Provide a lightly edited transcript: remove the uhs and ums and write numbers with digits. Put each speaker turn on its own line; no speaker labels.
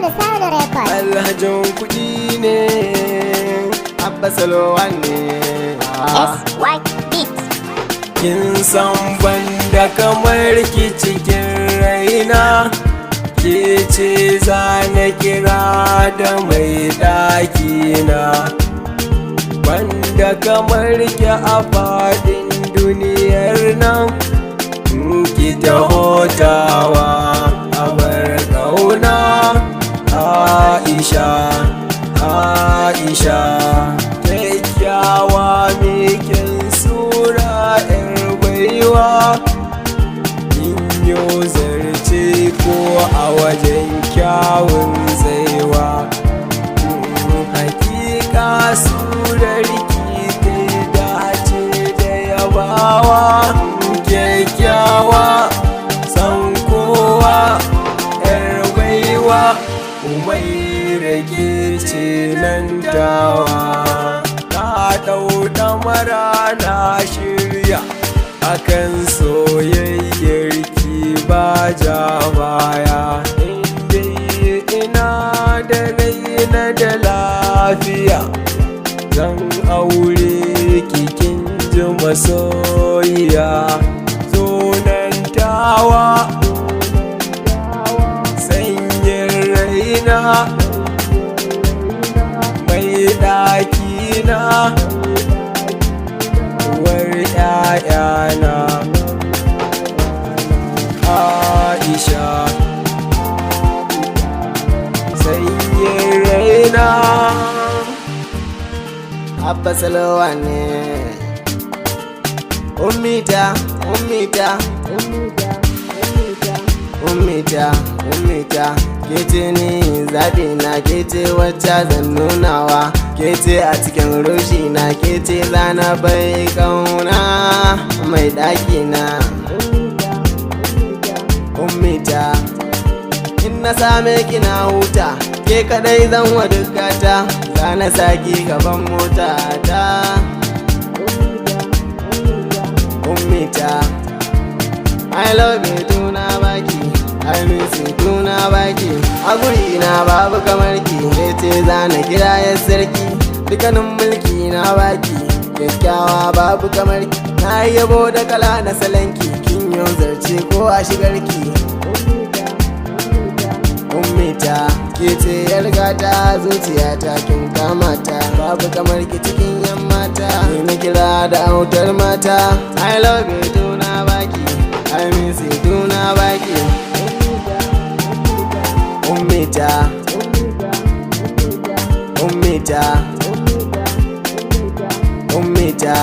da Sound Record.
Alhajin kuɗi ne, Abba Salowan ne.
SY Beats.
Kin san banda kamar ki cikin raina, ke ce za na kira da mai ɗakina. Banda kamar ki a faɗin duniyar nan, ki ta hotawa a bar ƙauna. Aisha, Aisha, kyakkyawa mikin sura 'yar baiwa, in yo zarce ko a wajen kyawun zaiwa. Hakika surar ki ta dace da yabawa, kyakkyawa san kowa 'yar baiwa. Mai rage ce nan dawa, na ɗau ɗamara na shirya akan soyayyar ki ba ja baya. Inda ina da raina da lafiya, zan aure kikin ji masoyiya. Sunan tawa mai ɗakina, uwar ‘ya'yana. Aisha, sanyin raina. Abba Salowan ne. Ummita, ummita, ummita, ummita, kece ni zaɓi na, kece wacce zan nunawa, kece a cikin rushi na, kece zana bai kauna mai ɗaki na. Ummita, in na same ki na huta, ke kadai zan wa dukkata, zana saki gaban mota ta. Ummita, I love you tuna baki, I miss you tuna baki, a guri na babu kamar ki, ce zana kira ya sarki, dukkanin mulki na baki, kyakkyawa babu kamar ki, na yabo da kala na salanki, kin yi zarce ko a shigarki. Ummita, ke ce yar gata zuciyata kin kamata, babu kamar ki cikin yan mata, ni na kira da autar mata. I love you tuna baki, I miss you tuna baki. Ummita, ummita, ummita.